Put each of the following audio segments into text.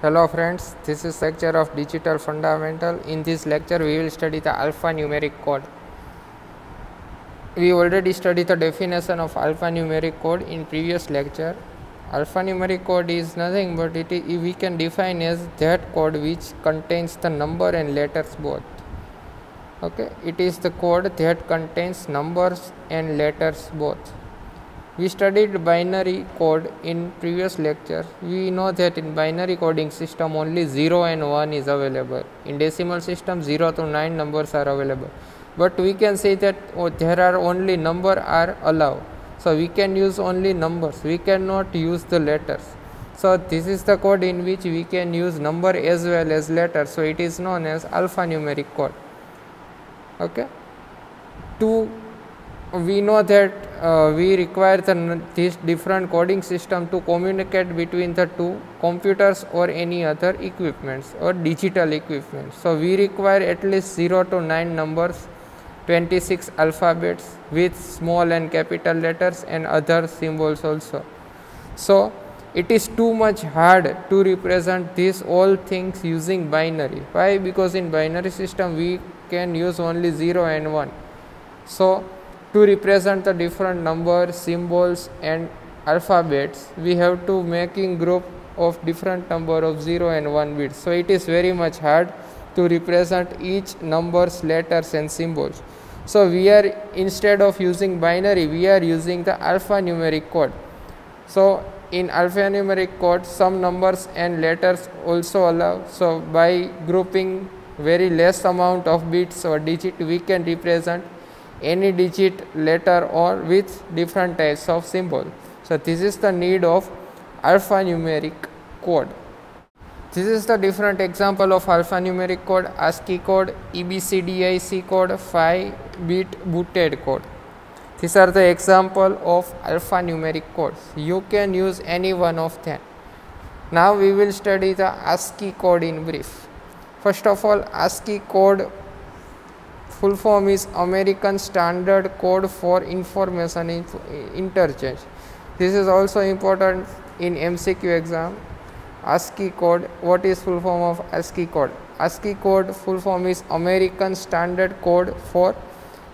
Hello friends, this is lecture of Digital Fundamental. In this lecture we will study the alphanumeric code. We already studied the definition of alphanumeric code in previous lecture. Alphanumeric code is nothing but we can define as that code which contains the number and letters both. Okay, it is the code that contains numbers and letters both. We studied binary code in previous lecture. We know that in binary coding system only 0 and 1 is available. In decimal system 0 to 9 numbers are available. But we can say that there are only number are allowed. So we can use only numbers. We cannot use the letters. So this is the code in which we can use number as well as letters. So it is known as alphanumeric code. Okay. We know that we require this different coding system to communicate between the two computers or any other equipments or digital equipment. So we require at least 0 to 9 numbers, 26 alphabets with small and capital letters and other symbols also. So it is too much hard to represent these all things using binary. Why? Because in binary system we can use only 0 and 1. So to represent the different numbers, symbols and alphabets, we have to making group of different number of 0 and 1 bits. So it is very much hard to represent each numbers, letters and symbols. So we are, instead of using binary, we are using the alphanumeric code. So in alphanumeric code some numbers and letters also allow. So by grouping very less amount of bits or digit, we can represent any digit, letter or with different types of symbol. So this is the need of alphanumeric code. This is the different example of alphanumeric code: ASCII code, EBCDIC code, 5-bit booted code. These are the example of alphanumeric codes. You can use any one of them. Now we will study the ASCII code in brief. First of all, ASCII code full form is American Standard Code for Information Interchange. This is also important in MCQ exam. ASCII code, what is full form of ASCII code? ASCII code full form is American Standard Code for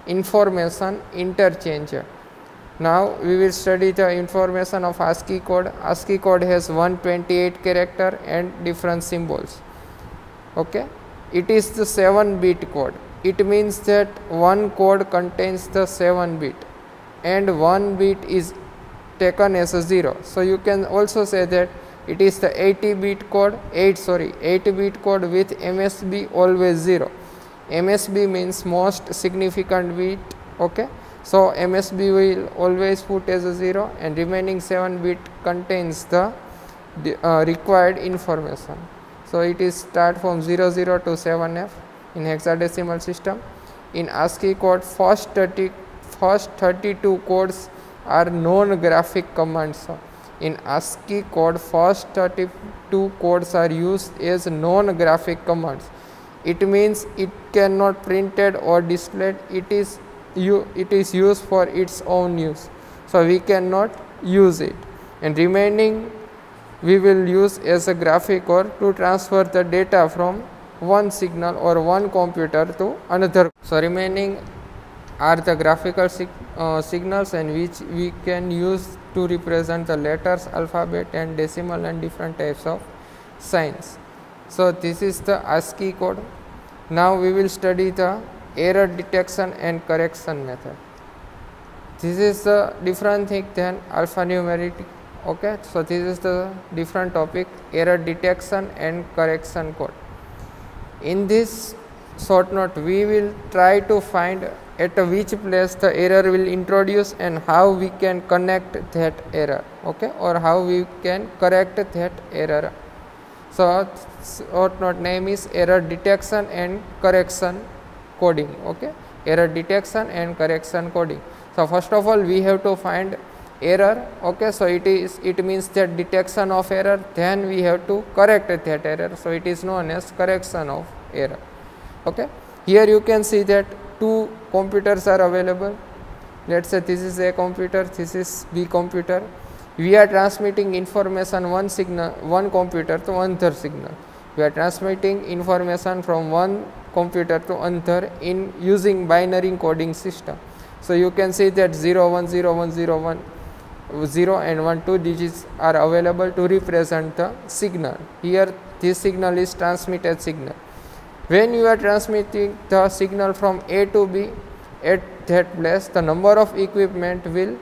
Information Interchange. Now we will study the information of ASCII code. ASCII code has 128 character and different symbols. Okay, it is the 7-bit code. It means that one code contains the 7 bit and 1 bit is taken as a 0. So you can also say that it is the 8-bit code with MSB always 0. MSB means most significant bit. Okay, so MSB will always put as a 0 and remaining 7 bit contains the required information. So it is start from 00 to 7F. In hexadecimal system. In ASCII code, first 32 codes are non-graphic commands. In ASCII code, first 32 codes are used as non-graphic commands. It means it cannot printed or displayed. It is used for its own use. So we cannot use it. And remaining we will use as a graphic or to transfer the data from one signal or one computer to another. So remaining are the graphical signals and which we can use to represent the letters, alphabet and decimal and different types of signs. So this is the ASCII code. Now we will study the error detection and correction method. This is the different thing than alphanumeric. Okay, so this is the different topic: error detection and correction code. In this short note, we will try to find at which place the error will introduce and how we can connect that error, okay, or how we can correct that error. So short note name is error detection and correction coding. Okay, error detection and correction coding. So first of all we have to find error. Okay, so it means that detection of error, then we have to correct that error. So it is known as correction of error. Okay, here you can see that two computers are available. Let's say this is A computer, this is B computer. we are transmitting information one computer to another signal. We are transmitting information from one computer to another in using binary coding system. So you can see that 0 1 0 1 0 1 0 and 1 2 digits are available to represent the signal. Here this signal is transmitted signal. When you are transmitting the signal from A to B at that place, the number of equipment will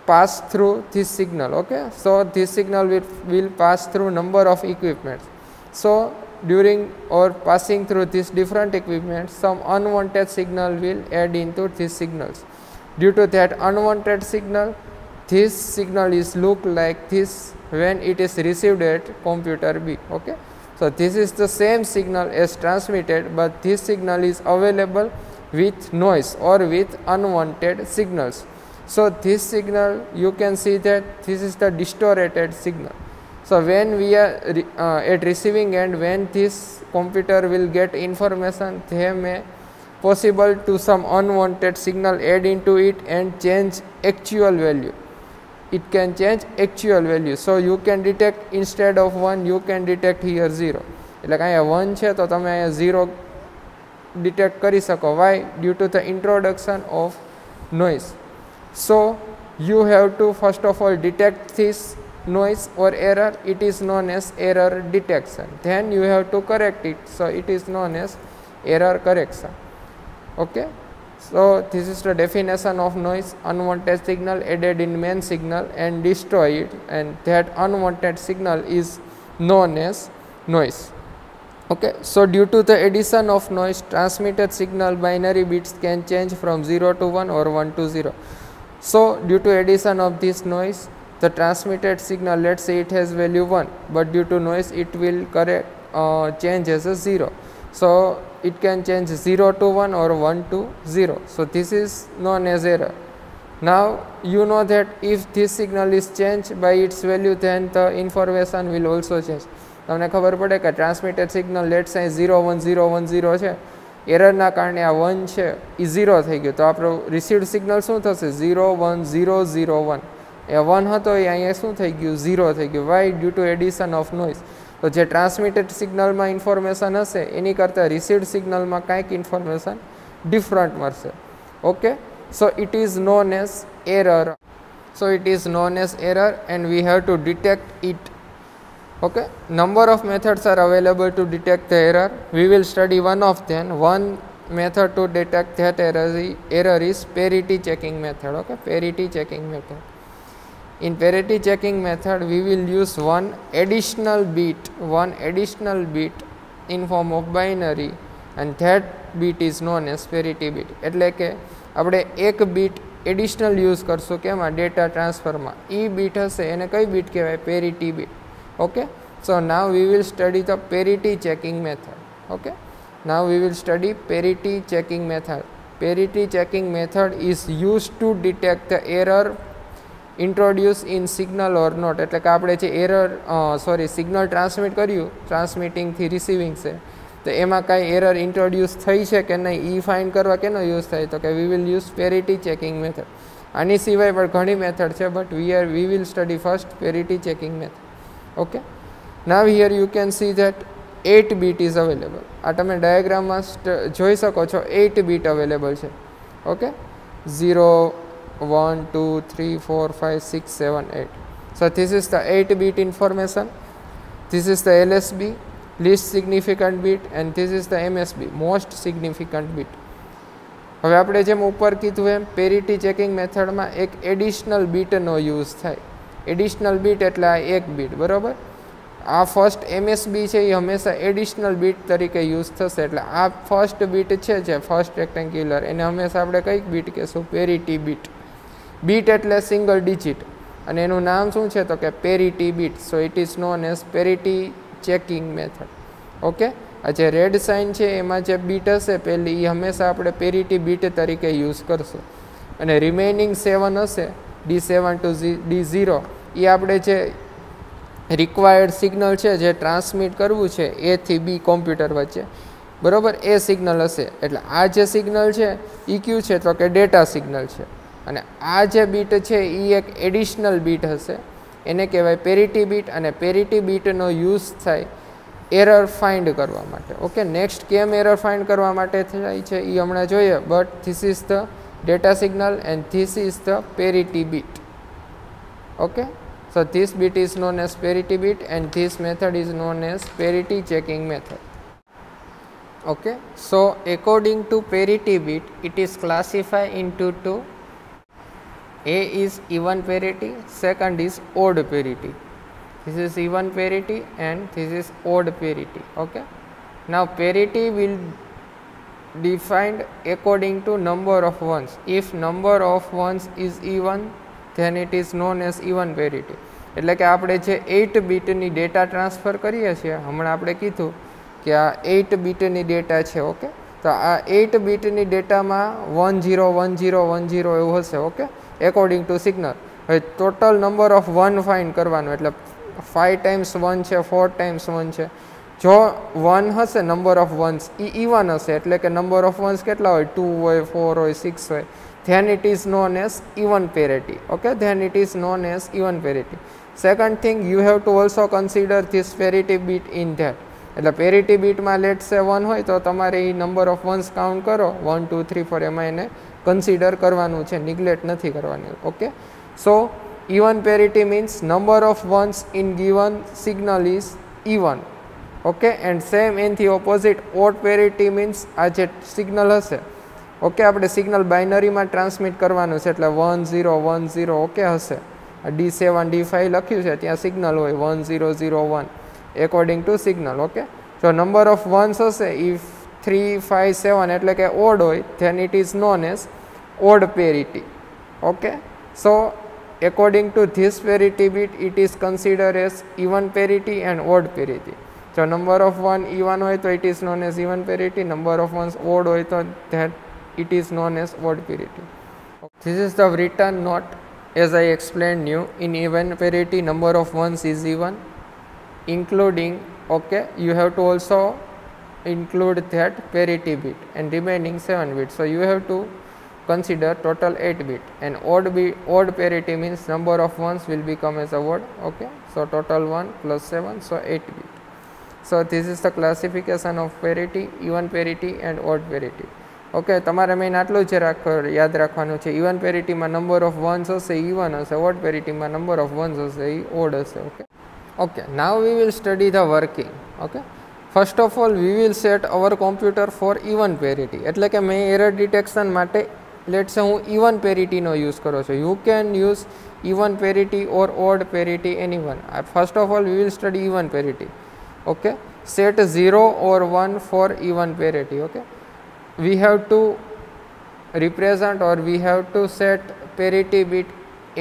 pass through this signal. Okay, so this signal will pass through number of equipments. So during or passing through these different equipment, some unwanted signal will add into these signals. Due to that unwanted signal, this signal is look like this when it is received at computer B. Okay, so this is the same signal as transmitted, but this signal is available with noise or with unwanted signals. So this signal, you can see that this is the distorted signal. So when we are at receiving end, when this computer will get information, they may possible to some unwanted signal add into it and change actual value. It can change actual value. So you can detect instead of 1, you can detect here 0. એટલે કે અહીંયા 1 છે તો તમે અહીંયા 0 detect કરી શકો. Why? Due to the introduction of noise. So you have to first of all detect this noise or error. It is known as error detection. Then you have to correct it. So it is known as error correction. Okay, so this is the definition of noise. Unwanted signal added in main signal and destroy it, and that unwanted signal is known as noise. Okay, so due to the addition of noise, transmitted signal binary bits can change from 0 to 1 or 1 to 0. So due to addition of this noise, the transmitted signal, let's say it has value 1, but due to noise it will change as a 0. So it can change 0 to 1 or 1 to 0. So this is known as error. Now you know that if this signal is changed by its value, then the information will also change. તમને ખબર પડે કે transmitted signal late say 0 1 0 1 0 છે, એરરના કારણે આ 1 છે એ 0 થઈ ગયો, તો આપણો રિસીવ્ડ સિગ્નલ શું થશે? 0 1 0 0 1. એ 1 હતો એ અહીંયા શું થઈ ગયું? 0 થઈ ગયું. Why? Due to addition of noise. તો જે ટ્રાન્સમિટેડ સિગ્નલમાં ઇન્ફોર્મેશન હશે એની કરતાં રિસીવ્ડ સિગ્નલમાં કાંઈક ઇન્ફોર્મેશન ડિફરન્ટ મળશે. Okay, so it is known as error. So it is known as error and we have to detect it. Okay, number of methods are available to detect the error. We will study one of them. One method to detect that error is parity checking method. Okay, parity checking method. In parity checking method, we will use one additional bit in form of binary, and that bit is known as parity bit. એટલે કે આપણે એક bit additional use કરશું કેમાં? Data ટ્રાન્સફરમાં. એ bit હશે એને કઈ bit કહેવાય? parity bit. Okay, so now we will study the parity checking method. Okay, now we will study parity checking method. Parity checking method is used to detect the error introduced in signal or not. એટલે કે આપણે જે signal transmit કર્યું, transmitting થી receiving છે, તો એમાં કાંઈ એરર ઇન્ટ્રોડ્યુસ થઈ છે કે નહીં એ ફાઇન્ડ કરવા કેનો યુઝ થાય? તો કે we will use parity checking method. આની સિવાય પણ ઘણી મેથડ છે, but we will study first parity checking method. Okay, now here you can see that 8 bit is available. આ તમે ડાયાગ્રામમાં જોઈ શકો છો 8 bit available છે. Okay, 0 1 2 3 4 5 6 7 8. So this is the 8 bit information. This is the LSB, least significant bit, and this is the MSB, most significant bit. હવે આપણે જેમ ઉપર કીધું એમ પેરિટી ચેકિંગ મેથડમાં એક એડિશનલ બીટનો યુઝ થાય. એડિશનલ બીટ એટલે આ એક બીટ, બરાબર? આ ફર્સ્ટ MSB છે એ હંમેશા એડિશનલ બીટ તરીકે યુઝ થશે. એટલે આ ફર્સ્ટ બીટ છે જે ફર્સ્ટ રેક્ટેન્ગ્યુલર, એને હંમેશા આપણે કઈક બીટ કહેશું? Parity bit. બીટ એટલે સિંગલ ડિજિટ, અને એનું નામ શું છે? તો કે parity bit. So it is known as parity checking method. Okay, આ જે રેડ સાઇન છે એમાં જે બીટ હશે પહેલી, એ હંમેશા આપણે પેરિટી બીટ તરીકે યુઝ કરશું. અને રિમેઇનિંગ 7 હશે, D7 to D0, એ આપણે જે રિક્વાયર્ડ સિગ્નલ છે જે ટ્રાન્સમિટ કરવું છે A થી B કોમ્પ્યુટર વચ્ચે, બરાબર? એ સિગ્નલ હશે. એટલે આ જે સિગ્નલ છે એ કયું છે? તો કે ડેટા સિગ્નલ છે. અને આ જે બીટ છે એ એક એડિશનલ બીટ હશે, એને કહેવાય પેરિટી બીટ. અને પેરિટી બીટનો યુઝ થાય એરર ફાઇન્ડ કરવા માટે. ઓકે, નેક્સ્ટ કેમ એરર ફાઇન્ડ કરવા માટે થાય છે એ હમણાં જોઈએ, but this is the data signal and this is the parity bit. Okay, so this bit is known as parity bit and this method is known as parity checking method. Okay, so according to parity bit it is classified into two. A is even parity, second is odd parity. This is even parity and this is odd parity. Okay, now parity will defined according to number of ones. If number of ones is even, then it is known as even parity. એટલે કે આપણે જે 8 બીટની data transfer કરીએ છીએ, હમણાં આપણે કીધું કે આ 8 બીટની ડેટા છે. ઓકે, તો આ 8 બીટની ડેટામાં 1 0 1 0 1 0 એવું હશે. Okay, according to signal. હવે ટોટલ નંબર ઓફ 1 ફાઇન્ડ કરવાનું, એટલે 5 ટાઈમ્સ 1 છે, 4 ટાઈમ્સ 1 છે. જો 1 હશે number of once A even હશે, એટલે કે નંબર ઓફ વન્સ કેટલા હોય, 2 હોય, 4 હોય, 6 હોય, then it is known as even parity. Okay, then it is known as even parity. Second thing, you have to also consider this parity bit in that. એટલે parity bit માં let's say 1 હોય તો તમારે એ number of once count કરો, 1 2 3 4, એમાં એને consider કરવાનું છે, નિગ્લેક્ટ નથી કરવાની. Okay, so even parity means number of ones in given signal is even. Okay, and same એનથી ઓપોઝિટ ઓડ પેરિટી મીન્સ આ જે સિગ્નલ હશે, ઓકે, આપણે સિગ્નલ બાઇનરીમાં ટ્રાન્સમિટ કરવાનું છે, એટલે 1 0 1 0 ઓકે હશે. D7 D5 લખ્યું છે ત્યાં સિગ્નલ હોય 1 0 0 1 એકોર્ડિંગ ટુ સિગ્નલ. ઓકે, જો નંબર ઓફ વન્સ હશે ઇફ 3 5 7 એટલે કે ઓડ હોય, then it is known as odd parity. Okay, so according to this parity bit it is considered as even parity and odd parity. So number of 1 even હોય તો it is known as even parity, number of ones odd હોય તો that it is known as odd parity. This is the written note as I explained you. In even parity number of ones is even, including, okay, you have to also include that parity bit and remaining 7 bits. So you have to consider total 8 bit, and odd parity means number of ones will become as a odd. Okay, so total 1 plus 7, so 8 bit. So this is the classification of parity, even parity and odd parity. Okay, તમારે main આટલું જ યાદ રાખવાનું છે. Even પેરિટીમાં number of ones હશે even હશે, odd પેરિટીમાં નંબર ઓફ વન્સ હશે એ ઓડ હશે. Okay, okay, now we will study the working. Okay, first of all we will set our computer for even parity. એટલે કે મેં એરર ડિટેક્શન માટે લેટ્સ સે હું ઇવન પેરિટીનો યુઝ કરું છું. You can use even parity or odd parity, any one. First of all we will study even parity. Okay, set 0 or 1 for even parity. Okay, we have to represent or we have to set parity bit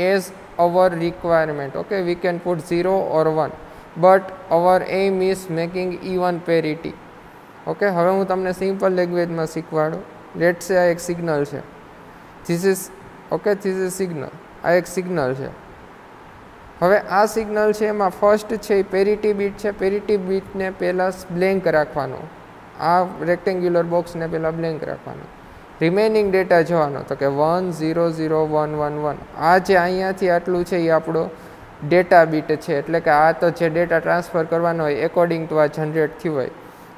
as our requirement. Okay, we can put 0 or 1, but our aim is making even parity. Okay, હવે હું તમને simple લેંગ્વેજમાં શીખવાડું. Let's સે આ એક signal છે, this is okay, this is signal, આ એક સિગ્નલ છે. હવે આ સિગ્નલ છે એમાં ફર્સ્ટ છે એ પેરિટી બીટ છે. પેરિટી બીટને પહેલાં બ્લેન્ક રાખવાનું, આ રેક્ટેન્ગ્યુલર બોક્સને પહેલાં બ્લેન્ક રાખવાનું. રિમેનિંગ ડેટા જોવાનો તો કે 1 0 0 1 1 1. આ જે અહીંયાથી આટલું છે એ આપણો ડેટા બીટ છે, એટલે કે આ તો જે ડેટા ટ્રાન્સફર કરવાનો હોય એકોર્ડિંગ ટુ આ જનરેટ થયું હોય.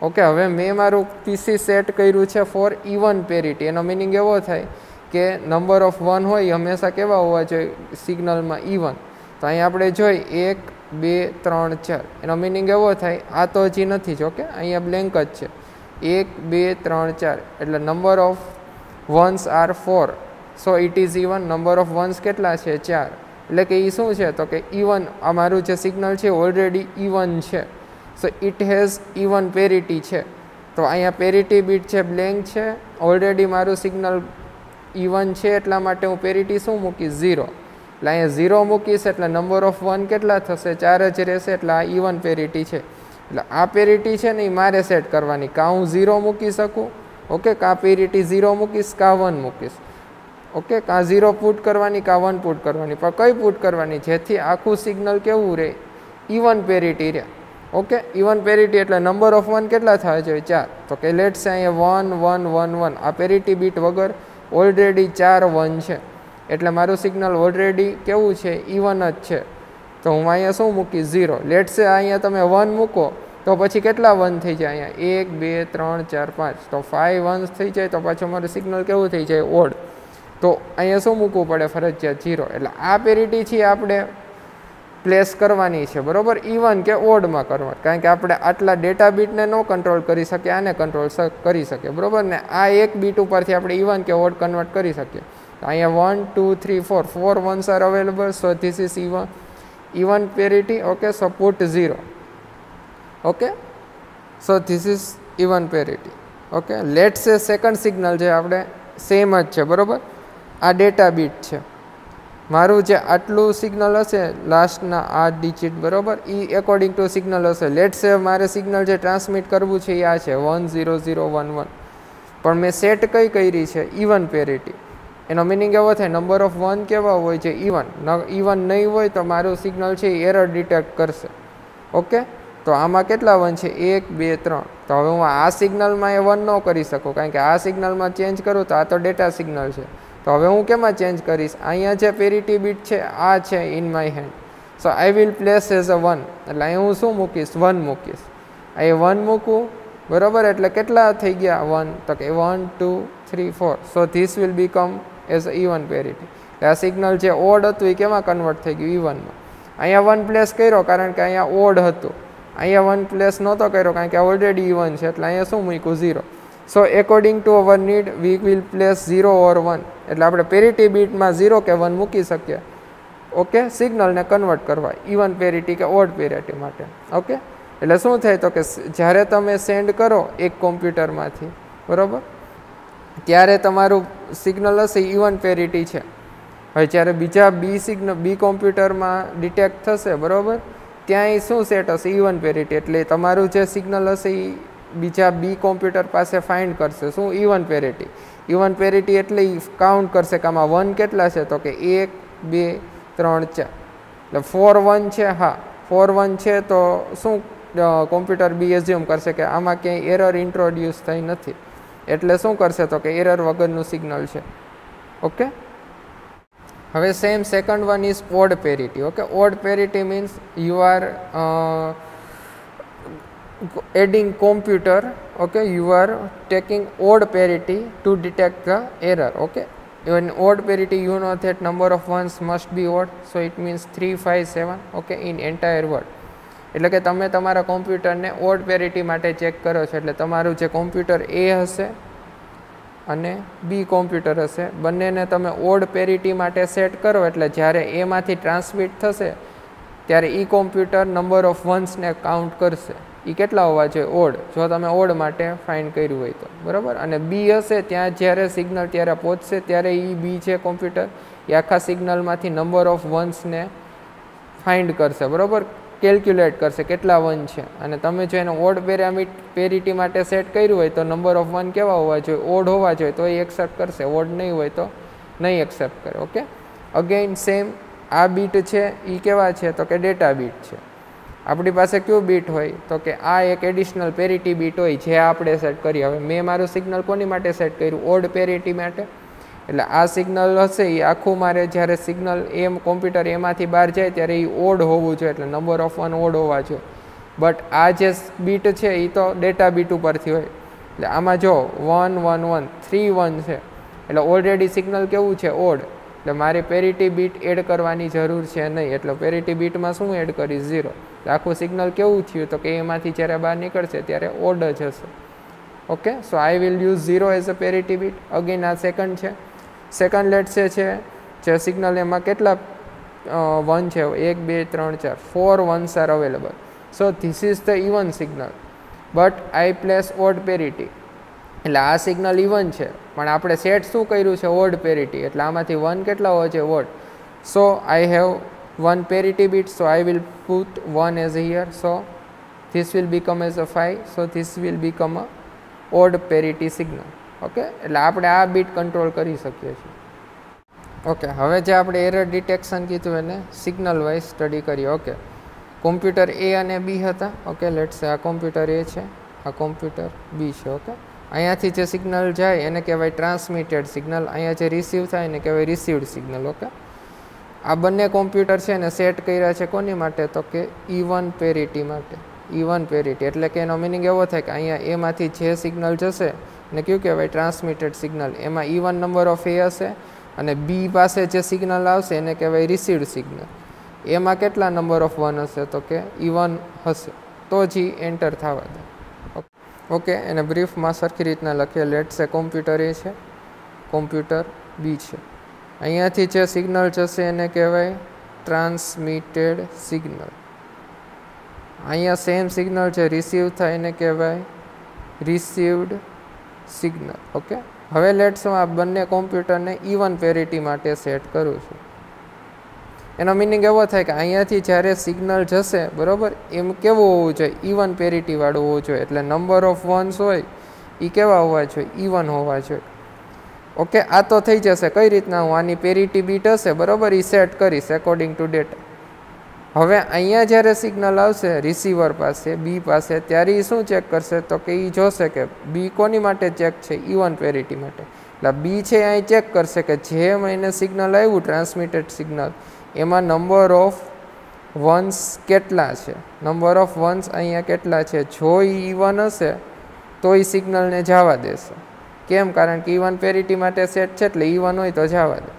ઓકે, હવે મેં મારું પીસી સેટ કર્યું છે ફોર ઇવન પેરિટી. એનો મિનિંગ એવો થાય કે નંબર ઓફ 1 હોય હંમેશા કેવા હોવા જોઈએ સિગ્નલમાં, ઇવન. તો અહીં આપણે જોઈ 1 2 3 4, એનો મિનિંગ એવો થાય, આ તો હજી નથી જ. ઓકે, અહીંયા બ્લેન્ક જ છે. 1 2 3 4 એટલે number of ones are 4, so it is even. Number of ones કેટલા છે? 4. એટલે કે એ શું છે તો કે ઇવન. આ મારું જે સિગ્નલ છે ઓલરેડી ઇવન છે, so it has even parity છે. તો અહીંયા પેરિટી બીટ છે બ્લેન્ક છે, ઓલરેડી મારું સિગ્નલ ઇવન છે, એટલા માટે હું પેરિટી શું મૂકીશ? 0. એટલે અહીંયા 0 મૂકીશ એટલે નંબર ઓફ 1 કેટલા થશે? 4 જ રહેશે, એટલે આ ઇવન પેરિટી છે. એટલે આ પેરિટી છે ને એ મારે સેટ કરવાની. કાં હું 0 મૂકી શકું, ઓકે, કાં પેરિટી 0 મૂકીશ, કાં 1 મૂકીશ. ઓકે, કાં 0 પુટ કરવાની, કાં 1 પુટ કરવાની, પણ કઈ પુટ કરવાની જેથી આખું સિગ્નલ કેવું રહે? ઇવન પેરિટી રહે. ઓકે, ઇવન પેરિટી એટલે નંબર ઓફ 1 કેટલા થવા જોઈએ? 4. તો કે લેટ્સ અહીંયા 1 1 1 1. આ પેરિટી બીટ વગર ઓલરેડી 4 1 છે. એટલે મારું સિગ્નલ ઓલરેડી કેવું છે ઇવન જ છે, તો હું અહીંયા શું મૂકીશ 0. લેટ્સ સે અહીંયા તમે 1 મૂકો તો પછી કેટલા 1 થઈ જાય અહીંયા 1 2 3 4 5, તો 5 1 થઈ જાય તો પાછું મારું સિગ્નલ કેવું થઈ જાય ઓડ. તો અહીંયા શું મૂકવું પડે ફરજિયાત 0. એટલે આ પેરિટી છે આપણે પ્લેસ કરવાની છે, બરાબર, ઇવન કે ઓડમાં કરવા, કારણ કે આપણે આટલા ડેટા બીટને ન કંટ્રોલ કરી શકીએ, આને કંટ્રોલ કરી શકીએ, બરાબર ને. આ એક બીટ ઉપરથી આપણે ઇવન કે ઓડ કન્વર્ટ કરી શકીએ. તો અહીંયા 1 2 3 4 4 1s R available, so this is even parity. Okay, so put 0. Okay, so this is even parity. Okay, let's સે સેકન્ડ સિગ્નલ જે આપણે સેમ જ છે, બરાબર, આ ડેટા બીટ છે. મારું જે આટલું સિગ્નલ હશે લાસ્ટના 8 ડિજિટ, બરાબર, એ એકોર્ડિંગ ટુ સિગ્નલ હશે. લેટ્સ સે મારે સિગ્નલ જે ટ્રાન્સમિટ કરવું છે એ આ છે 1 0 0 1 1, પણ મેં સેટ કઈ કરી છે ઇવન પેરિટી. એનો મિનિંગ એવો થાય નંબર ઓફ 1 કેવા હોય છે ઇવન. ઇવન નહીં હોય તો મારું સિગ્નલ છે એ એરર ડિટેક્ટ કરશે. ઓકે, તો આમાં કેટલા 1 છે 1 2 3. તો હવે હું આ સિગ્નલમાં એ 1 ન કરી શકું, કારણ કે આ સિગ્નલમાં ચેન્જ કરું તો આ તો ડેટા સિગ્નલ છે. તો હવે હું કેમાં ચેન્જ કરીશ, અહીંયા જે પેરિટી બીટ છે આ છે in my hand, so I will place as a 1. એટલે અહીં હું શું મૂકીશ 1 મૂકીશ. અહીં 1 મૂકું, બરાબર, એટલે કેટલા થઈ ગયા 1, તો કે 1 2 3 4. So this will become as a even parity. એટલે આ સિગ્નલ જે ઓડ હતું એ કેમાં કન્વર્ટ થઈ ગયું ઇવનમાં. અહીંયા 1 પ્લેસ કર્યો કારણ કે અહીંયા ઓડ હતું, અહીંયા 1 પ્લેસ નહોતો કર્યો કારણ કે ઓલરેડી ઇવન છે, એટલે અહીંયા શું મૂક્યું 0. So according to our need we will place 0 or 1. એટલે આપણે પેરિટી બીટમાં 0 કે 1 મૂકી શકીએ. ઓકે, સિગ્નલને કન્વર્ટ કરવા ઇવન પેરિટી કે ઓડ પેરિટી માટે. ઓકે, એટલે શું થાય તો કે જ્યારે તમે સેન્ડ કરો એક કોમ્પ્યુટરમાંથી, બરાબર, ત્યારે તમારું સિગ્નલ હશે ઇવન પેરિટી છે. હવે જ્યારે બીજા બી કોમ્પ્યુટરમાં ડિટેક્ટ થશે, બરાબર, ત્યાં શું સેટ હશે ઇવન પેરિટી. એટલે તમારું જે સિગ્નલ હશે એ બીજા બી કોમ્પ્યુટર પાસે ફાઇન્ડ કરશે શું ઇવન પેરિટી. ઇવન પેરિટી એટલે કાઉન્ટ કરશે કે આમાં 1 કેટલા છે, તો કે 1 2 3 4. એટલે 4 1 છે, હા 4 1 છે, તો શું કોમ્પ્યુટર બી એઝ્યુમ કરશે કે આમાં ક્યાંય એરર ઇન્ટ્રોડ્યુસ થઈ નથી, એટલે શું કરશે તો કે એરર વગરનું સિગ્નલ છે. ઓકે, હવે same second one is odd parity. Okay, odd parity means you are adding computer. Okay, you are taking odd parity to detect the error. Okay, in odd parity you know that number of ones must be odd, so it means 3 5 7. Okay, in entire word. એટલે કે તમે તમારા કોમ્પ્યુટરને odd parity માટે check કરો છો, એટલે તમારું જે કોમ્પ્યુટર એ હશે અને બી કોમ્પ્યુટર હશે, બંનેને તમે ઓડ પેરિટી માટે સેટ કરો, એટલે જ્યારે એમાંથી ટ્રાન્સમિટ થશે ત્યારે એ કોમ્પ્યુટર નંબર ઓફ વન્સને કાઉન્ટ કરશે. એ કેટલા હોવા જોઈએ ઓડ, જો તમે ઓડ માટે ફાઇન્ડ કર્યું હોય તો, બરાબર. અને બી હશે ત્યાં જ્યારે સિગ્નલ ત્યારે પહોંચશે ત્યારે એ બી છે કોમ્પ્યુટર એ આખા સિગ્નલમાંથી નંબર ઓફ વન્સને ફાઇન્ડ કરશે, બરાબર, કેલ્ક્યુલેટ કરશે કેટલા 1 છે. અને તમે જો એને ઓડ પેરિટી માટે સેટ કર્યું હોય તો નંબર ઓફ 1 કેવા હોવા જોઈએ ઓડ હોવા જોઈએ, તો એ એક્સેપ્ટ કરશે. ઓડ નહીં હોય તો નહીં એક્સેપ્ટ કરે. ઓકે, અગેન સેમ આ બીટ છે એ કેવા છે તો કે ડેટા બીટ છે. આપણી પાસે કયું બીટ હોય તો કે આ એક એડિશનલ પેરિટી બીટ હોય જે આપણે સેટ કરી. હવે મેં મારું સિગ્નલ કોની માટે સેટ કર્યું ઓડ પેરિટી માટે, એટલે આ સિગ્નલ હશે એ આખું મારે જ્યારે સિગ્નલ એમ કોમ્પ્યુટર એમાંથી બહાર જાય ત્યારે એ ઓડ હોવું જોઈએ, એટલે નંબર ઓફ 1 ઓડ હોવા જોઈએ. બટ આ જે બીટ છે એ તો ડેટા બીટ ઉપરથી હોય, એટલે આમાં જો 1 1 1 3 1 છે, એટલે ઓલરેડી સિગ્નલ કેવું છે ઓડ, એટલે મારે પેરિટી બીટ એડ કરવાની જરૂર છે નહીં. એટલે પેરિટી બીટમાં શું એડ કરીશ 0. આખું સિગ્નલ કેવું થયું તો કે એમાંથી જ્યારે બહાર નીકળશે ત્યારે ઓડ જ હશે. Okay, so I will use 0 as a parity bit. Again આ સેકન્ડ છે. સેકન્ડ લેટ છે જે સિગ્નલ એમાં કેટલા 1 છે 1 2 3 4 4 1s R available, so this is the even signal, but I place odd parity. એટલે આ સિગ્નલ ઇવન છે પણ આપણે સેટ શું કર્યું છે ઓડ પેરિટી, એટલે આમાંથી 1 કેટલા હોય છે odd. So I have 1 parity bit, so I will put 1 as here, so this will become as a 5, so this will become a odd parity signal. Okay, એટલે આપણે આ બીટ કંટ્રોલ કરી શકીએ છીએ. ઓકે, હવે જે આપણે એરર ડિટેક્શન કીધું એને સિગ્નલ વાઇઝ સ્ટડી કરીએ. ઓકે, કોમ્પ્યુટર એ અને બી હતા. ઓકે, લેટ્સ સે આ કોમ્પ્યુટર એ છે, આ કોમ્પ્યુટર બી છે. ઓકે, અહીંયાથી જે સિગ્નલ જાય એને કહેવાય ટ્રાન્સમિટેડ સિગ્નલ, અહીંયા જે રિસીવ થાય એને કહેવાય રિસીવ્ડ સિગ્નલ. ઓકે, આ બંને કોમ્પ્યુટર છે એને સેટ કર્યા છે કોની માટે? તો કે ઇવન પેરિટી માટે. ઇવન પેરિટી એટલે કે એનો મિનિંગ એવો થાય કે અહીંયા એમાંથી જે સિગ્નલ જશે એને કયું કહેવાય? Transmitted signal. એમાં ઇવન નંબર ઓફ એ હશે અને બી પાસે જે સિગ્નલ આવશે એને કહેવાય રિસીવ્ડ સિગ્નલ. એમાં કેટલા નંબર ઓફ 1 હશે? તો કે ઇવન હશે, તો જ એન્ટર થવા દે. ઓકે, એને બ્રીફમાં સરખી રીતના લખીએ. લેટ સે કોમ્પ્યુટર એ છે, કોમ્પ્યુટર બી છે. અહીંયાથી જે સિગ્નલ જશે એને કહેવાય ટ્રાન્સમિટેડ સિગ્નલ. અહીંયા સેમ સિગ્નલ જે રિસીવ થાય એને કહેવાય રિસીવ્ડ સિગ્નલ. ઓકે, હવે લેટ્સ હું આ બંને કોમ્પ્યુટરને ઇવન પેરિટી માટે સેટ કરું છું. એનો મિનિંગ એવો થાય કે અહીંયાથી જ્યારે સિગ્નલ જશે, બરાબર, એમ કેવું હોવું જોઈએ? ઇવન પેરિટીવાળું હોવું જોઈએ. એટલે નંબર ઓફ વન્સ હોય એ કેવા હોવા જોઈએ? ઇવન હોવા જોઈએ. ઓકે, આ તો થઈ જશે. કઈ રીતના? હું આની પેરિટી બીટ હશે, બરાબર, એ સેટ કરીશ એકોર્ડિંગ ટુ ડેટા. હવે અહીંયા જ્યારે સિગ્નલ આવશે રિસીવર પાસે, બી પાસે, ત્યારે એ શું ચેક કરશે? તો કે એ જોશે કે બી કોની માટે ચેક છે? ઇવન પેરિટી માટે. એટલે બી છે અહીં ચેક કરશે કે જે એને સિગ્નલ આવ્યું ટ્રાન્સમિટેડ સિગ્નલ એમાં નંબર ઓફ વન્સ કેટલા છે. નંબર ઓફ વન્સ અહીંયા કેટલા છે? જો એ ઇવન હશે તો એ સિગ્નલને જવા દેશે. કેમ? કારણ કે ઇવન પેરિટી માટે સેટ છે એટલે ઇવન હોય તો જવા દે,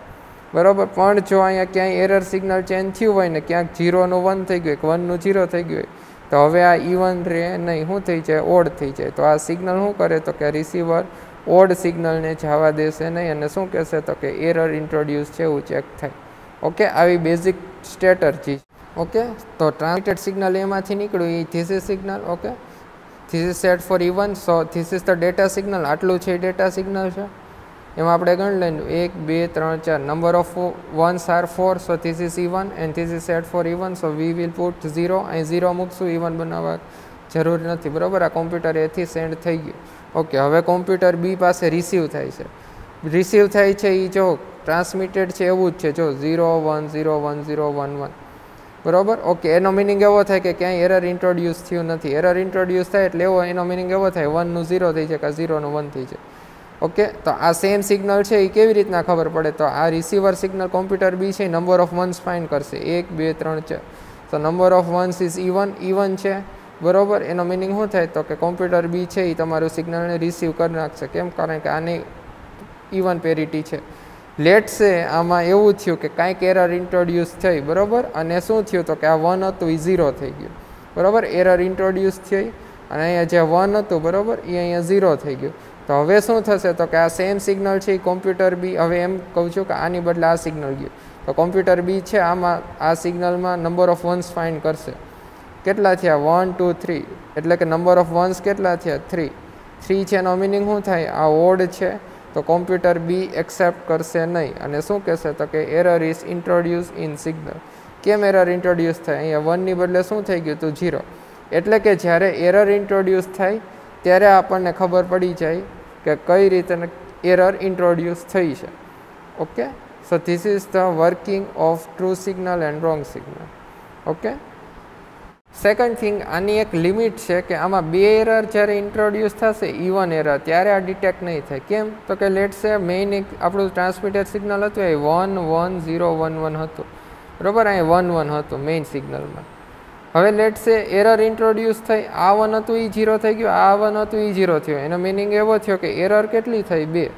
બરાબર. પણ જો અહીંયા ક્યાંય એરર સિગ્નલ ચેન્જ થયું હોય ને ક્યાંક 0નું 1 થઈ ગયું, 1નું 0 થઈ ગયું હોય, તો હવે આ ઇવન રહે નહીં, શું થઈ જાય? ઓડ થઈ જાય. તો આ સિગ્નલ શું કરે? તો કે રિસીવર ઓડ સિગ્નલને જવા દેશે નહીં અને શું કહેશે? તો કે એરર ઇન્ટ્રોડ્યુસ છે એવું ચેક થાય. ઓકે, આવી બેઝિક સ્ટ્રેટર્જી. ઓકે, તો ટ્રાન્સમિટેડ સિગ્નલ એમાંથી નીકળ્યું એ this is signal. Okay, this is set for even. So this is the data signal. આટલું છે ડેટા સિગ્નલ છે. એમાં આપણે ગણ લઈને 1 2 3 4 number of ones are 4. So this is even and this is set for even. So we will put 0. અહીં 0 મૂકશું, even બનાવવા જરૂર નથી, બરાબર. આ કોમ્પ્યુટર એથી સેન્ડ થઈ ગયું. ઓકે, હવે કોમ્પ્યુટર બી પાસે રિસીવ થાય છે. રિસીવ થાય છે એ જો ટ્રાન્સમિટેડ છે એવું જ છે. જો 0 1 0 1 0 1 1, બરાબર. ઓકે, એનો મિનિંગ એવો થાય કે ક્યાંય એરર ઇન્ટ્રોડ્યુસ થયું નથી. એરર ઇન્ટ્રોડ્યુસ થાય એટલે એનો મિનિંગ એવો થાય 1નું 0 થઈ જાય કે 0નું 1 થઈ જાય. ઓકે, તો આ સેમ સિગ્નલ છે એ કેવી રીતના ખબર પડે? તો આ રિસીવર સિગ્નલ કોમ્પ્યુટર બી છે નંબર ઓફ વન્સ ફાઇન્ડ કરશે. 1 2 3 4. તો number of once is even. Even છે, બરાબર. એનો મિનિંગ શું થાય? તો કે કોમ્પ્યુટર બી છે એ તમારું સિગ્નલને રિસીવ કરી નાખશે. કેમ? કારણ કે આની ઇવન પેરિટી છે. લેટ સે આમાં એવું થયું કે કાંઈક એરર ઇન્ટ્રોડ્યુસ થઈ, બરાબર, અને શું થયું? તો કે આ 1 હતું એ 0 થઈ ગયું, બરાબર. એરર ઇન્ટ્રોડ્યુસ થઈ અને અહીંયા જે 1 હતું, બરાબર, એ અહીંયા 0 થઈ ગયું. તો હવે શું થશે? તો કે આ સેમ સિગ્નલ છે એ કોમ્પ્યુટર બી, હવે એમ કહું છું કે આની બદલે આ સિગ્નલ ગયું, તો કોમ્પ્યુટર બી છે આમાં આ સિગ્નલમાં નંબર ઓફ વન્સ ફાઇન્ડ કરશે. કેટલા થયા? 1 2 3. એટલે કે નંબર ઓફ વન્સ કેટલા થયા? 3. 3 છે એનો મિનિંગ શું થાય? આ ઓડ છે, તો કોમ્પ્યુટર બી એક્સેપ્ટ કરશે નહીં અને શું કહેશે? તો કે error is introduce in signal. કેમ એરર ઇન્ટ્રોડ્યુસ થાય? અહીંયા 1ની બદલે શું થઈ ગયું? તો 0. એટલે કે જ્યારે એરર ઇન્ટ્રોડ્યુસ થાય ત્યારે આપણને ખબર પડી જાય કે કઈ રીતે એરર ઇન્ટ્રોડ્યુસ થઈ છે. Okay, so this is the working of true signal and wrong signal. Okay, second thing, આની એક લિમિટ છે કે આમાં 2 એરર જ્યારે ઇન્ટ્રોડ્યુસ થશે ઇવન એરર ત્યારે આ ડિટેક્ટ નહીં થાય. કેમ? તો કે લેટ સે મેઇન એક આપણું ટ્રાન્સમિટેડ સિગ્નલ હતું એ 1 1 0 1 1 હતું, બરાબર. અહીં 1 1 હતું મેઇન સિગ્નલમાં. હવે લેટ સે એરર ઇન્ટ્રોડ્યુસ થઈ, આ 1 હતું એ 0 થઈ ગયું, આ 1 હતું એ 0 થયું. એનો મિનિંગ એવો થયો કે એરર કેટલી થઈ? 2,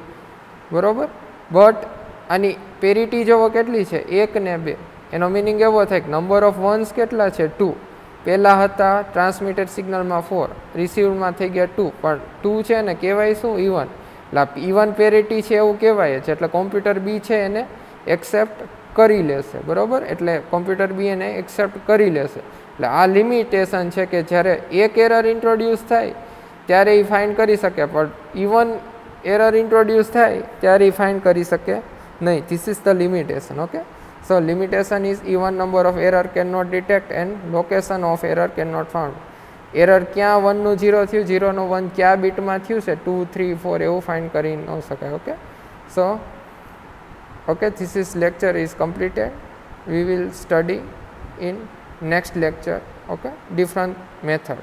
બરાબર. બટ આની પેરિટી જોવો કેટલી છે? 1 ને 2. એનો મિનિંગ એવો થાય કે નંબર ઓફ વન્સ કેટલા છે? 2. પહેલાં હતા ટ્રાન્સમિટેડ સિગ્નલમાં 4, રિસીવમાં થઈ ગયા 2, પણ 2 છે ને કહેવાય શું? ઇવન. એટલે ઇવન પેરિટી છે એવું કહેવાય છે. એટલે કોમ્પ્યુટર બી છે એને એક્સેપ્ટ કરી લેશે, બરાબર. એટલે કોમ્પ્યુટર બી એને એક્સેપ્ટ કરી લેશે. એટલે આ લિમિટેશન છે કે જ્યારે એક એરર ઇન્ટ્રોડ્યુસ થાય ત્યારે એ ફાઇન્ડ કરી શકે, પણ ઇવન એરર ઇન્ટ્રોડ્યુસ થાય ત્યારે એ ફાઇન્ડ કરી શકે નહીં. This is the limitation. Okay, so limitation is even number of error cannot detect and location of error cannot found. Error ક્યાં 1નું 0 થયું, 0નું 1 ક્યાં બીટમાં થયું છે, 2 3 4 એવું ફાઇન્ડ કરી ન શકાય. Okay, so okay, this is lecture is completed. We will study in next lecture. Okay, different method.